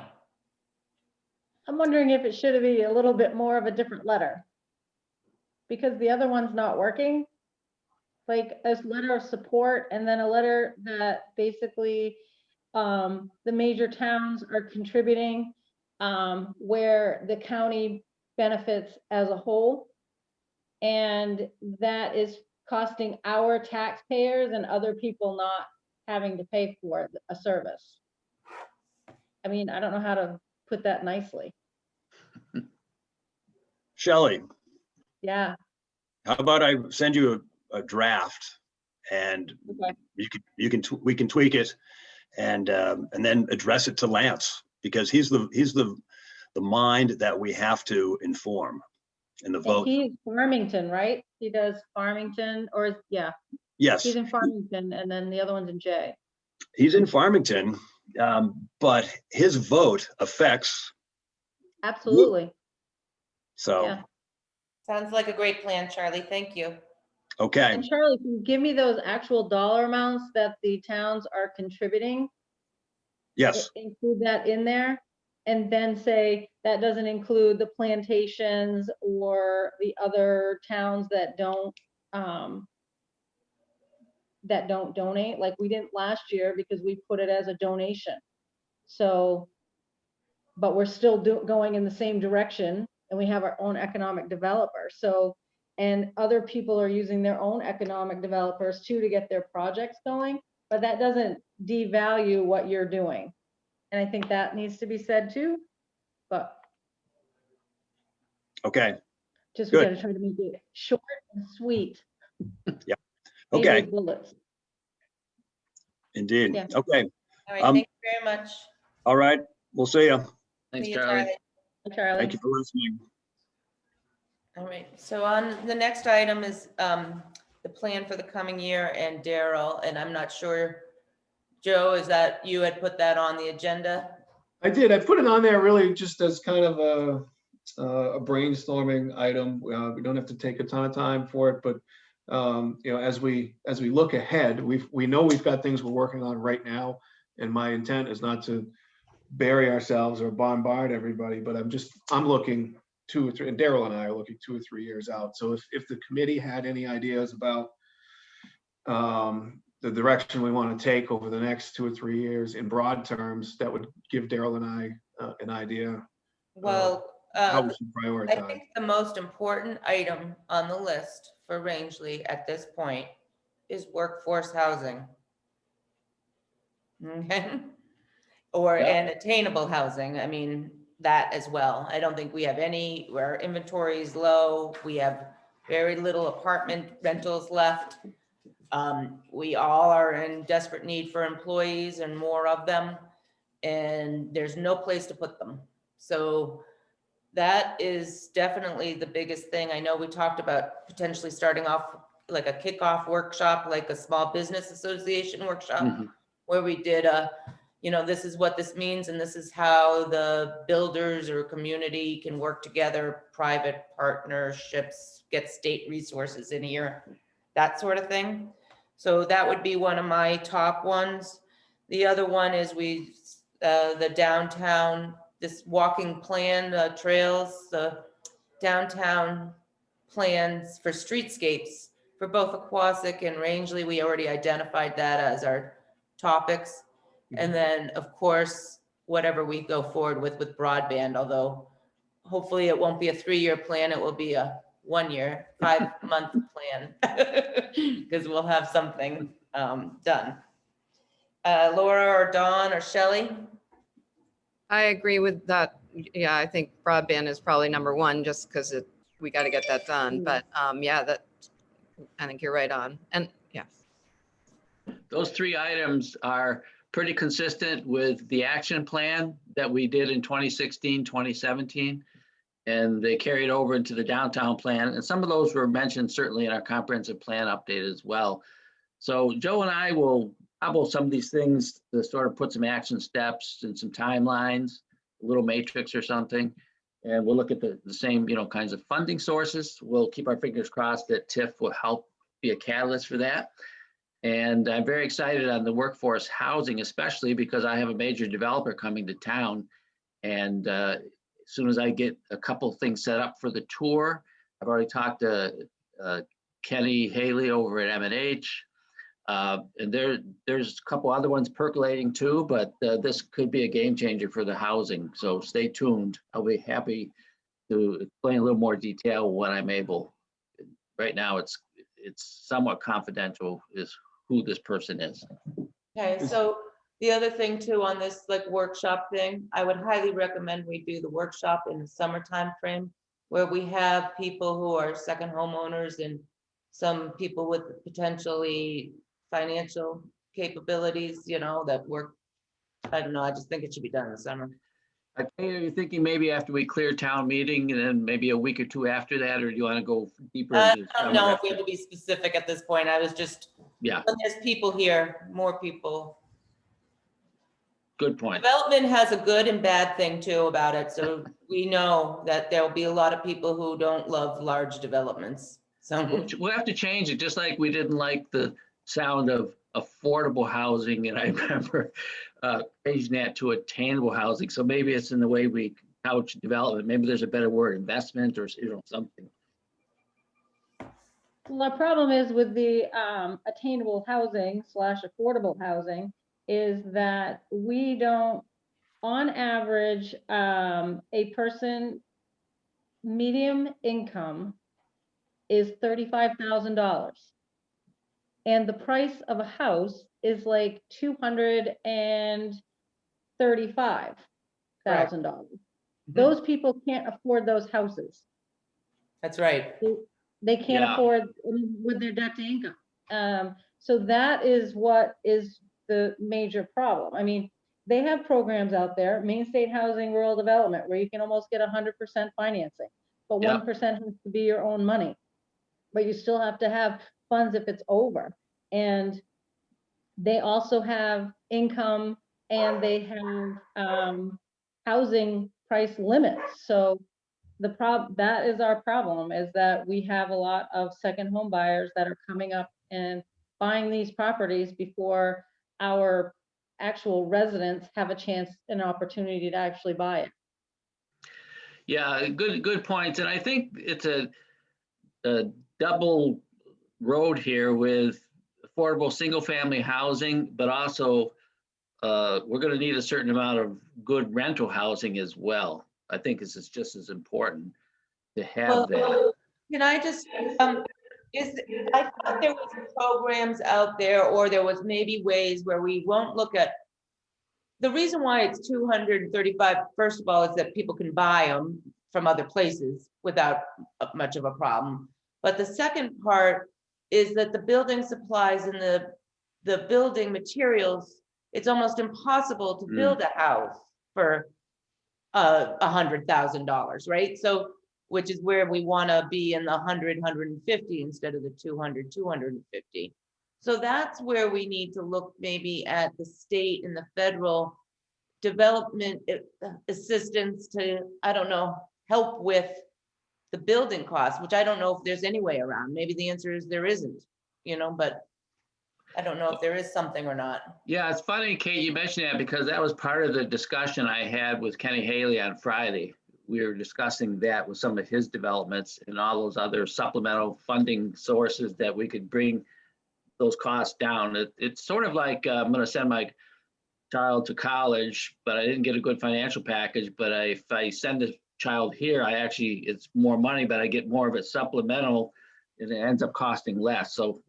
I'm wondering if it should be a little bit more of a different letter, because the other one's not working. Like a letter of support, and then a letter that basically the major towns are contributing, where the county benefits as a whole. And that is costing our taxpayers and other people not having to pay for a service. I mean, I don't know how to put that nicely. Shelley, Yeah. how about I send you a draft, and Okay. we can tweak it and then address it to Lance, because he's the mind that we have to inform in the vote. And he's Farmington, right? He does Farmington, or yeah, Yes, he's in Farmington, and then the other one's in Jay. he's in Farmington, but his vote affects. Absolutely. So, Yeah. Sounds like a great plan, Charlie. Thank you. okay, And Charlie, can you give me those actual dollar amounts that the towns are contributing? yes, Include that in there, and then say that doesn't include the plantations or the other towns that don't donate, like we didn't last year because we put it as a donation. So, but we're still going in the same direction, and we have our own economic developer. So, and other people are using their own economic developers too to get their projects going, but that doesn't devalue what you're doing. And I think that needs to be said too, but okay, just we Good. gotta try to make it short and sweet. Yeah. Maybe Okay. with bullets. Indeed. Yeah. Okay, All right, Um, thank you very much. all right, we'll see you. thanks, See you, Charlie. Charlie. Thank you for listening. All right, so on the next item is the plan for the coming year, and Daryl, and I'm not sure, Joe, is that you had put that on the agenda? I did. I put it on there really just as kind of a brainstorming item. We don't have to take a ton of time for it, but as we look ahead, we know we've got things we're working on right now, and my intent is not to bury ourselves or bombard everybody, but I'm looking 2 or 3, and Daryl and I are looking 2 or 3 years out. So if the committee had any ideas about the direction we want to take over the next 2 or 3 years in broad terms, that would give Daryl and I an idea Well, how we should I prioritize. think the most important item on the list for Rangeley at this point is workforce housing. Okay. Or, Yeah. and attainable housing, I mean, that as well. I don't think we have any, where our inventory is low. We have very little apartment rentals left. We all are in desperate need for employees and more of them. And there's no place to put them. So that is definitely the biggest thing. I know we talked about potentially starting off like a kickoff workshop, like a small business association workshop, Mhm. where we did a, you know, this is what this means, and this is how the builders or community can work together, private partnerships, get state resources in here, that sort of thing. So that would be one of my top ones. The other one is the downtown, this walking plan, trails, the downtown plans for streetscapes for both Aquasic and Rangeley. We already identified that as our topics. And then, of course, whatever we go forward with broadband, although hopefully it won't be a 3-year plan, it will be a 1-year, 5-month plan. Because we'll have something done. Laura or Dawn or Shelley? I agree with that. Yeah, I think broadband is probably number one, just because we got to get that done. But yeah, that, I think you're right on. And yeah. Those 3 items are pretty consistent with the action plan that we did in 2016, 2017. And they carried over into the downtown plan. And some of those were mentioned certainly in our comprehensive plan update as well. So Joe and I will cobble some of these things to sort of put some action steps and some timelines, a little matrix or something. And we'll look at the same, kinds of funding sources. We'll keep our fingers crossed that TIF will help be a catalyst for that. And I'm very excited on the workforce housing, especially because I have a major developer coming to town. And as soon as I get a couple things set up for the tour, I've already talked to Kenny Haley over at M&H. And there's a couple other ones percolating too, but this could be a game changer for the housing. So stay tuned. I'll be happy to explain a little more detail when I'm able. Right now, it's somewhat confidential is who this person is. Okay, so the other thing too on this like workshop thing, I would highly recommend we do the workshop in the summertime frame where we have people who are second homeowners and some people with potentially financial capabilities, that work. I don't know, I just think it should be done in the summer. Are you thinking maybe after we clear town meeting and then maybe a week or 2 after that, or do you want to go deeper? I into don't know if we have to be specific at this point. I was just, Yeah, when there's people here, more people. good point. Development has a good and bad thing too about it. So we know that there'll be a lot of people who don't love large developments. So We'll have to change it, just like we didn't like the sound of affordable housing, and I remember changing that to attainable housing. So maybe it's in the way we couch development. Maybe there's a better word, investment or something. Well, the problem is with the attainable housing / affordable housing is that we don't, on average, a person medium income is $35,000. And the price of a house is like $235,000. Those people can't afford those houses. that's right. They can't Yeah. afford with their debt to income. So that is what is the major problem. I mean, they have programs out there, Main State Housing Rural Development, where you can almost get 100% financing, but Yeah. 1% has to be your own money. But you still have to have funds if it's over. And they also have income and they have housing price limits. So that is our problem, is that we have a lot of second home buyers that are coming up and buying these properties before our actual residents have a chance, an opportunity to actually buy it. Yeah, good points. And I think it's a double road here with affordable single family housing, but also we're going to need a certain amount of good rental housing as well. I think this is just as important to have that. Can I just, I thought there was programs out there, or there was maybe ways where we won't look at. The reason why it's 235, first of all, is that people can buy them from other places without much of a problem. But the second part is that the building supplies and the building materials, it's almost impossible to build a house for $100,000, right? So, which is where we want to be in the 150 instead of the 250. So that's where we need to look maybe at the state and the federal development assistance to, I don't know, help with the building costs, which I don't know if there's any way around. Maybe the answer is there isn't, but I don't know if there is something or not. Yeah, it's funny, Kate, you mentioned that because that was part of the discussion I had with Kenny Haley on Friday. We were discussing that with some of his developments and all those other supplemental funding sources that we could bring those costs down. It's sort of like I'm going to send my child to college, but I didn't get a good financial package. But if I send a child here, it's more money, but I get more of it supplemental, and it ends up costing less. So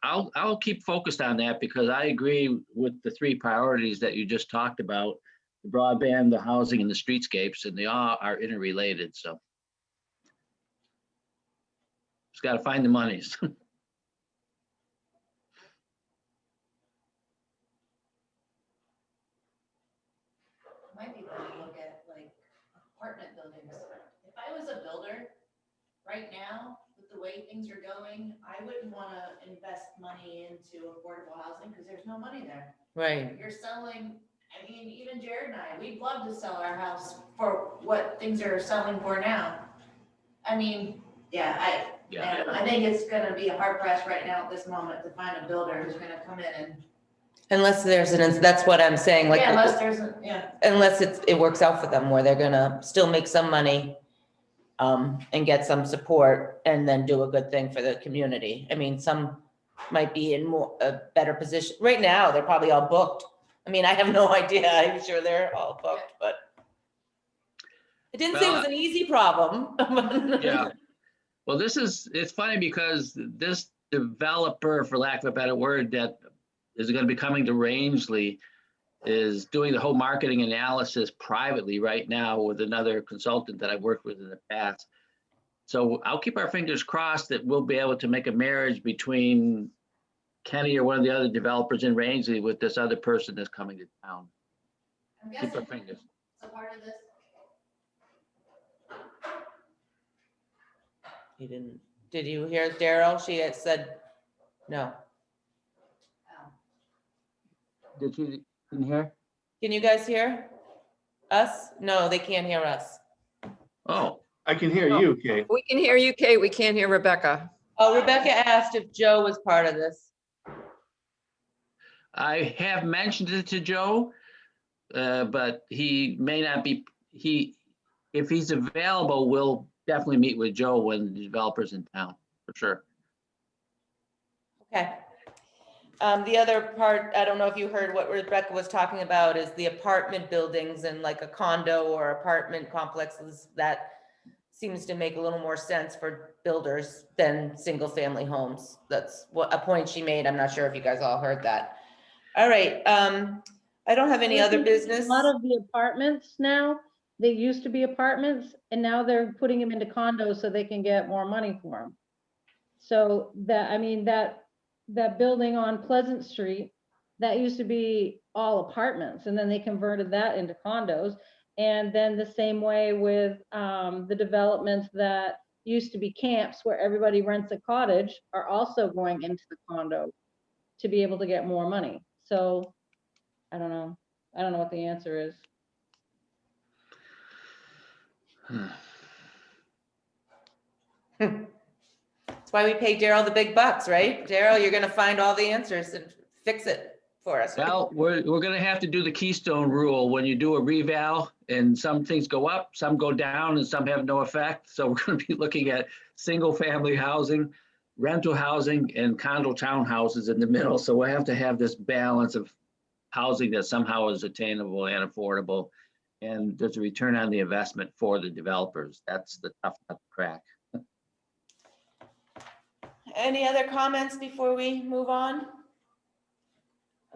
I'll keep focused on that because I agree with the three priorities that you just talked about: the broadband, the housing, and the streetscapes, and they all are interrelated. So just got to find the monies. Might be better to look at like apartment buildings. If I was a builder, right now, with the way things are going, I wouldn't want to invest money into affordable housing because there's no money there. Right. You're selling, I mean, even Jared and I, we'd love to sell our house for what things are selling for now. I mean, I think it's gonna be a hard press right now at this moment to find a builder who's gonna come in and. Unless there's that's what I'm saying, like. Yeah, unless there's Unless it works out for them where they're gonna still make some money and get some support and then do a good thing for the community. I mean, some might be in a better position. Right now, they're probably all booked. I mean, I have no idea. I'm sure they're all booked, but I didn't say it was an easy problem. Yeah. Well, it's funny because this developer, for lack of a better word, that is going to be coming to Rangeley is doing the whole marketing analysis privately right now with another consultant that I've worked with in the past. So I'll keep our fingers crossed that we'll be able to make a marriage between Kenny or one of the other developers in Rangeley with this other person that's coming to town. I'm Keep guessing our fingers. it's a part of this. Did you hear Daryl? She had said no. Did you hear? Can you guys hear us? No, they can't hear us. Oh, I can hear you, Kate. We can hear you, Kate. We can't hear Rebecca. Oh, Rebecca asked if Joe was part of this. I have mentioned it to Joe, but he may not be. If he's available, we'll definitely meet with Joe when the developer's in town, for sure. Okay. The other part, I don't know if you heard what Rebecca was talking about, is the apartment buildings and like a condo or apartment complexes. That seems to make a little more sense for builders than single family homes. That's what a point she made. I'm not sure if you guys all heard that. All right. I don't have any other business. A lot of the apartments now, they used to be apartments and now they're putting them into condos so they can get more money for them. So that building on Pleasant Street, that used to be all apartments, and then they converted that into condos. And then the same way with the developments that used to be camps where everybody rents a cottage are also going into the condo to be able to get more money. So I don't know what the answer is. That's why we pay Daryl the big bucks, right? Daryl, you're gonna find all the answers and fix it for us. Well, we're gonna have to do the Keystone rule when you do a reval, and some things go up, some go down, and some have no effect. So we're gonna be looking at single family housing, rental housing, and condo townhouses in the middle. So we'll have to have this balance of housing that somehow is attainable and affordable, and there's a return on the investment for the developers. That's the tough nut to crack. any other comments before we move on?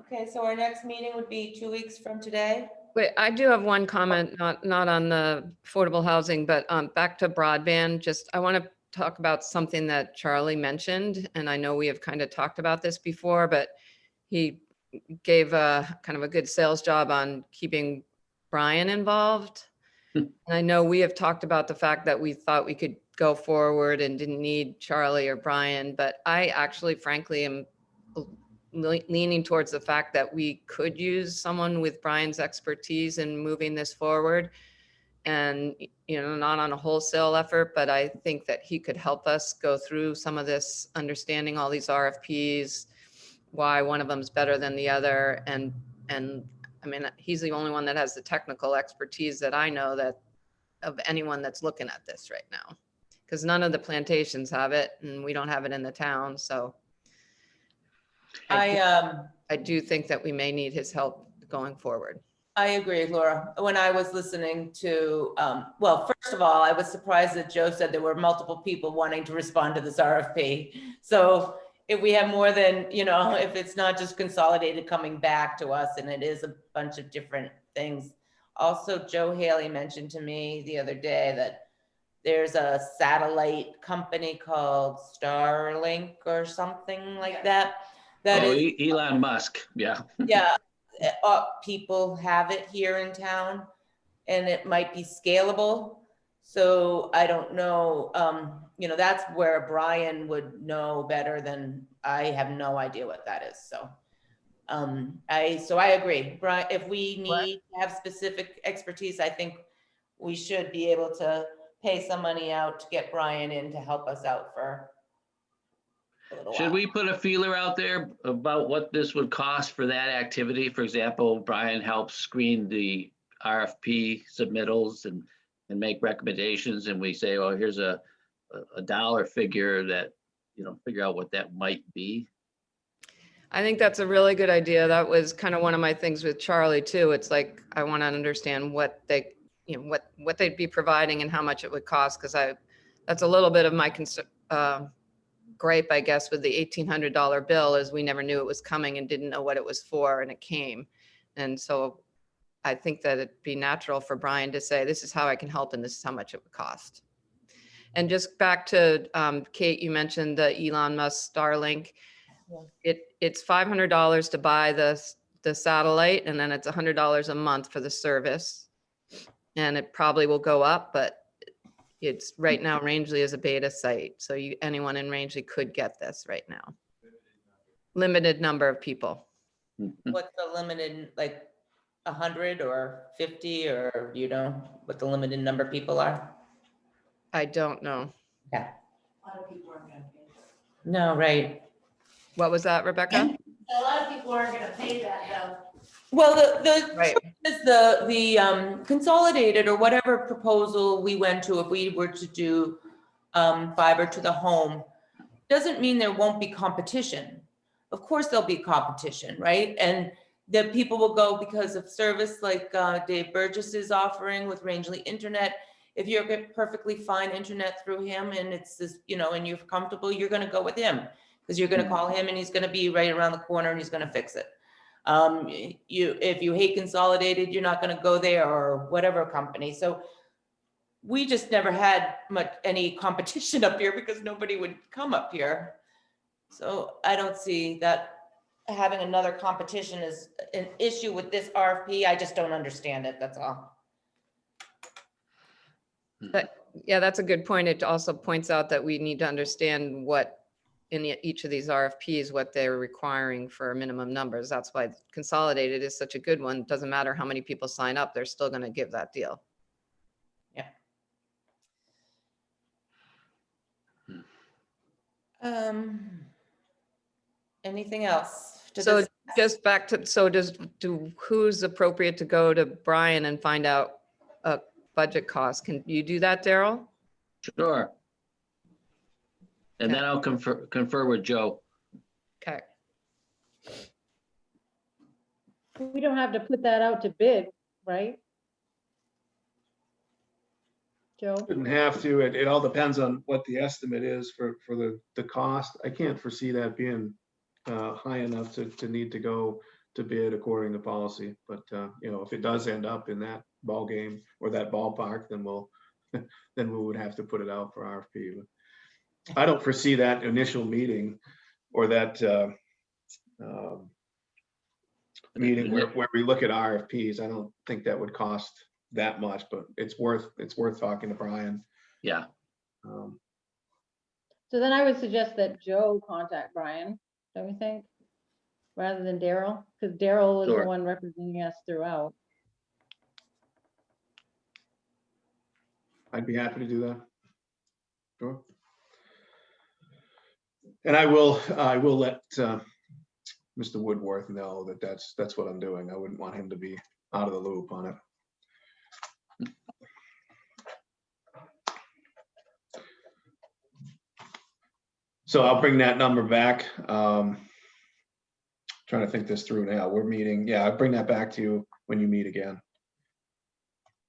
Okay, so our next meeting would be 2 weeks from today. Wait, I do have one comment, not on the affordable housing, but back to broadband. Just, I want to talk about something that Charlie mentioned, and I know we have kind of talked about this before, but he gave a kind of a good sales job on keeping Brian involved. And I know we have talked about the fact that we thought we could go forward and didn't need Charlie or Brian, but I actually frankly am leaning towards the fact that we could use someone with Brian's expertise in moving this forward. And, not on a wholesale effort, but I think that he could help us go through some of this, understanding all these RFPs, why one of them's better than the other. And I mean, he's the only one that has the technical expertise that I know that of anyone that's looking at this right now. Because none of the plantations have it and we don't have it in the town. So I do think that we may need his help going forward. I agree, Laura. When I was listening to, well, first of all, I was surprised that Joe said there were multiple people wanting to respond to this RFP. So if we have more than, if it's not just Consolidated coming back to us and it is a bunch of different things. Also, Joe Haley mentioned to me the other day that there's a satellite company called Starlink or something like that. Elon Musk, yeah. Yeah, people have it here in town and it might be scalable. So I don't know, that's where Brian would know better than I have no idea what that is. So I agree, Brian, if we need to have specific expertise, I think we should be able to pay some money out to get Brian in to help us out for a little while. Should we put a feeler out there about what this would cost for that activity? For example, Brian helps screen the RFP submittals and make recommendations, and we say, oh, here's a dollar figure that, figure out what that might be. I think that's a really good idea. That was kind of one of my things with Charlie too. It's like, I want to understand what they, what they'd be providing and how much it would cost. Cause that's a little bit of my gripe, I guess, with the $1,800 bill is we never knew it was coming and didn't know what it was for, and it came. And so I think that it'd be natural for Brian to say, this is how I can help and this is how much it would cost. And just back to Kate, you mentioned the Elon Musk Starlink. Yeah. It's $500 to buy the satellite, and then it's $100 a month for the service. And it probably will go up, but it's right now Rangeley is a beta site. So anyone in Rangeley could get this right now. Limited number of people. What's the limited, like 100 or 50, or what the limited number of people are? I don't know. Yeah. A lot of people aren't gonna pay that. No, right. What was that, Rebecca? A lot of people aren't gonna pay that though. Well, the Right. is the Consolidated or whatever proposal we went to, if we were to do fiber to the home, doesn't mean there won't be competition. Of course, there'll be competition, right? And the people will go because of service like Dave Burgess is offering with Rangeley Internet. If you're get perfectly fine internet through him and it's this, and you're comfortable, you're going to go with him because you're going to call him and he's going to be right around the corner and he's going to fix it. If you hate Consolidated, you're not going to go there or whatever company. So we just never had any competition up here because nobody would come up here. So I don't see that having another competition is an issue with this RFP. I just don't understand it. That's all. Yeah, that's a good point. It also points out that we need to understand what in each of these RFPs, what they're requiring for minimum numbers. That's why Consolidated is such a good one. Doesn't matter how many people sign up, they're still going to give that deal. Yeah. Anything else? So just back to, who's appropriate to go to Brian and find out a budget cost? Can you do that, Daryl? Sure. And Okay. then I'll confer with Joe. Okay. We don't have to put that out to bid, right? Joe? Shouldn't have to. It all depends on what the estimate is for the cost. I can't foresee that being high enough to need to go to bid according to policy. But you know, if it does end up in that ball game or that ballpark, then then we would have to put it out for RFP. But I don't foresee that initial meeting or that meeting where we look at RFPs. I don't think that would cost that much, but it's worth talking to Brian. Yeah, Um, So then I would suggest that Joe contact Brian, don't you think? Rather than Daryl, because Daryl is the Sure. one representing us throughout. I'd be happy to do that. Sure. And I will let Mr. Woodworth know that that's what I'm doing. I wouldn't want him to be out of the loop on it. So I'll bring that number back. Trying to think this through now. We're meeting. Yeah, I'll bring that back to you when you meet again.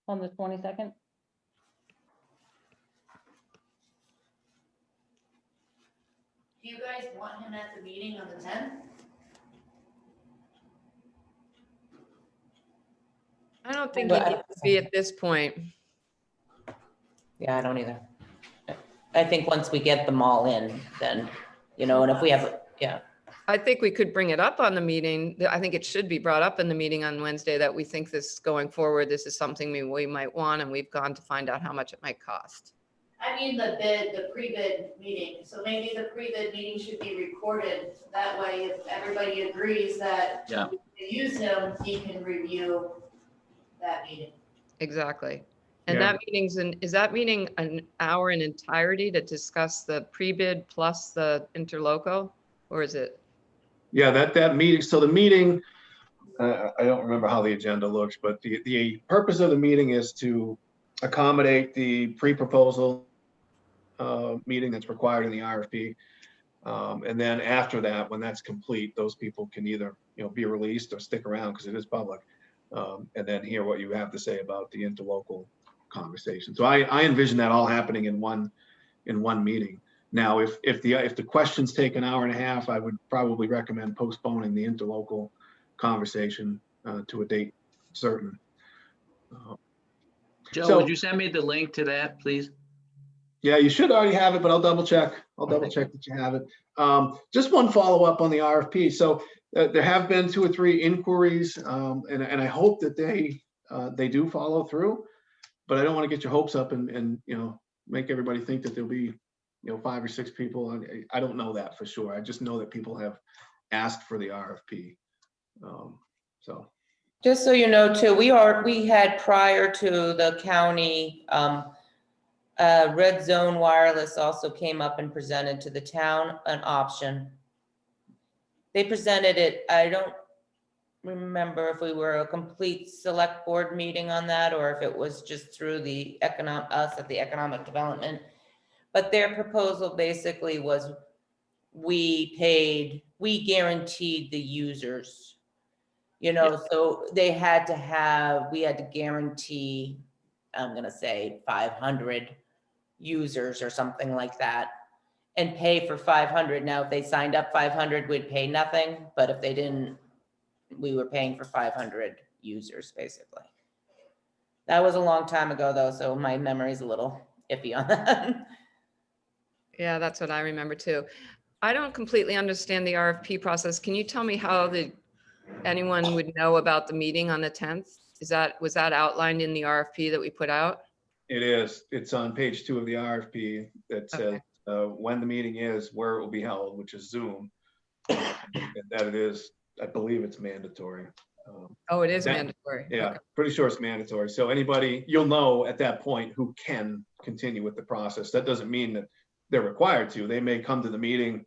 On the 22nd? Do you guys want him at the meeting on the 10th? I don't think he needs to be at this point. Yeah, I don't either. I think once we get them all in, then, you know, and if we have, yeah. I think we could bring it up on the meeting. I think it should be brought up in the meeting on Wednesday that we think this going forward, this is something we might want, and we've gone to find out how much it might cost. I mean, the pre-bid meeting, so maybe the pre-bid meeting should be recorded. That way, if everybody agrees that Yeah. we can use him, he can review that meeting. Exactly. And Yeah. that is that meeting an hour in entirety to discuss the pre-bid plus the interlocal, or is it? Yeah, that meeting. So the meeting, I don't remember how the agenda looks, but the purpose of the meeting is to accommodate the pre-proposal meeting that's required in the RFP. And then after that, when that's complete, those people can either, you know, be released or stick around because it is public. And then hear what you have to say about the interlocal conversation. So I envision that all happening in one meeting. Now, if the questions take an hour and a half, I would probably recommend postponing the interlocal conversation to a date certain. Joe, So- would you send me the link to that, please? Yeah, you should already have it, but I'll double check. I'll double check that you have it. Just one follow-up on the RFP. So there have been 2 or 3 inquiries, and I hope that they do follow through. But I don't want to get your hopes up and you know, make everybody think that there'll be, you know, 5 or 6 people. And I don't know that for sure. I just know that people have asked for the RFP. So. Just so you know too, we had prior to the county, Red Zone Wireless also came up and presented to the town an option. They presented it, I don't remember if we were a complete select board meeting on that or if it was just through the us at the economic development. But their proposal basically was we guaranteed the users. You know, so we had to guarantee, I'm gonna say 500 users or something like that and pay for 500. Now, if they signed up 500, we'd pay nothing, but if they didn't, we were paying for 500 users, basically. That was a long time ago though, so my memory's a little iffy on that. Yeah, that's what I remember too. I don't completely understand the RFP process. Can you tell me how anyone would know about the meeting on the 10th? Was that outlined in the RFP that we put out? It is. It's on page 2 of the RFP that says Okay. when the meeting is, where it will be held, which is Zoom. And that it is, I believe it's mandatory. Oh, it is That- mandatory. Yeah, Okay. pretty sure it's mandatory. So anybody, you'll know at that point who can continue with the process. That doesn't mean that they're required to. They may come to the meeting,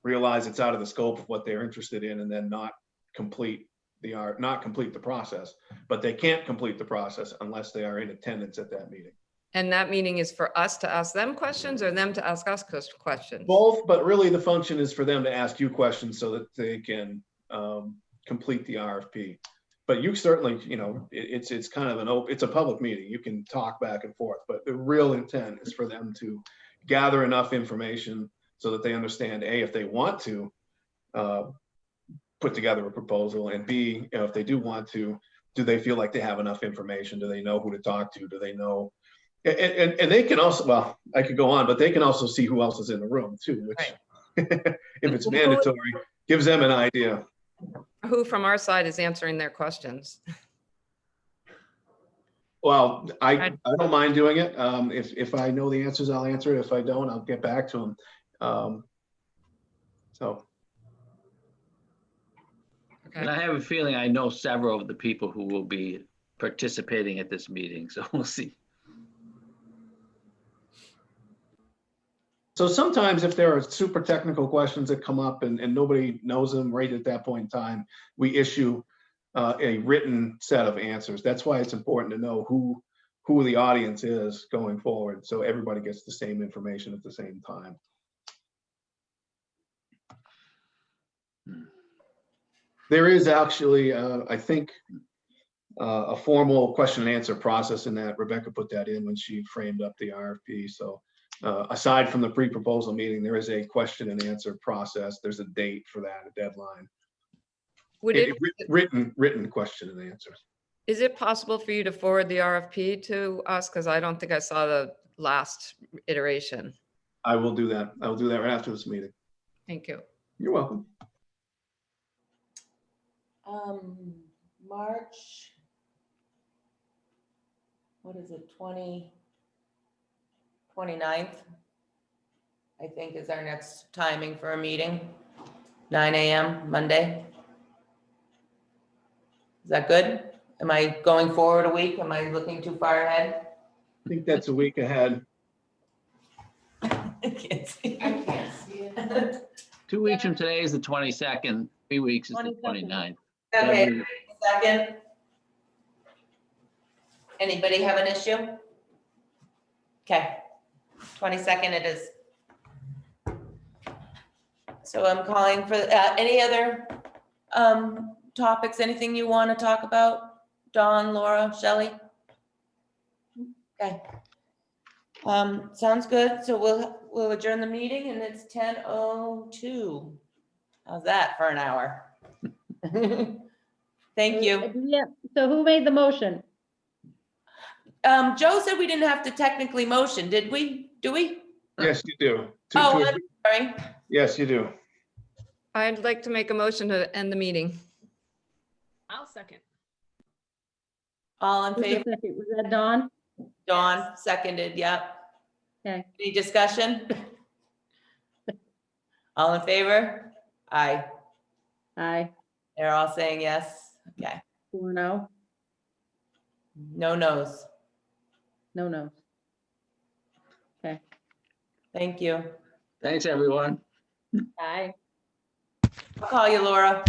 realize it's out of the scope of what they're interested in, and then not complete the process. But they can't complete the process unless they are in attendance at that meeting. And that meeting is for us to ask them questions or them to ask us questions? Both, but really the function is for them to ask you questions so that they can complete the RFP. But you certainly, you know, it's kind of it's a public meeting. You can talk back and forth, but the real intent is for them to gather enough information so that they understand, A, if they want to put together a proposal, and B, if they do want to, do they feel like they have enough information? Do they know who to talk to? Do they know? And they can also, well, I could go on, but they can also see who else is in the room too, which if it's mandatory, gives them an idea. Who from our side is answering their questions? Well, I don't mind doing it. If I know the answers, I'll answer it. If I don't, I'll get back to them. So. And I have a feeling I know several of the people who will be participating at this meeting, so we'll see. So sometimes if there are super technical questions that come up and nobody knows them right at that point in time, we issue a written set of answers. That's why it's important to know who the audience is going forward, so everybody gets the same information at the same time. There is actually, I think, a formal question and answer process in that. Rebecca put that in when she framed up the RFP. So aside from the pre-proposal meeting, there is a question and answer process. There's a date for that, a deadline. Written question and answers. Is it possible for you to forward the RFP to us? Because I don't think I saw the last iteration. I will do that. I will do that right after this meeting. Thank you. You're welcome. March, what is it, 29th, I think is our next timing for a meeting, 9 a.m. Monday. Is that good? Am I going forward a week? Am I looking too far ahead? I think that's a week ahead. I can't see. I can't see it. 2 weeks from today is the 22nd, 3 weeks is the 22nd. 29th. Okay, second. Anybody have an issue? Okay, 22nd it is. So I'm calling for any other topics, anything you want to talk about? Dawn, Laura, Shelley? Okay. Sounds good. So we'll adjourn the meeting and it's 10:02. How's that for an hour? Thank you. Yeah, so who made the motion? Joe said we didn't have to technically motion, did we? Do we? Yes, you do. Oh, I'm sorry. Yes, you do. I'd like to make a motion to end the meeting. I'll second. All in Who's the favor? second? Was that Dawn? Dawn, seconded, yep. Okay. Any discussion? All in favor? Aye. Aye. They're all saying yes. Okay. 4-0. No nos. No, no. Okay. Thank you. Thanks, everyone. Aye. I'll call you, Laura.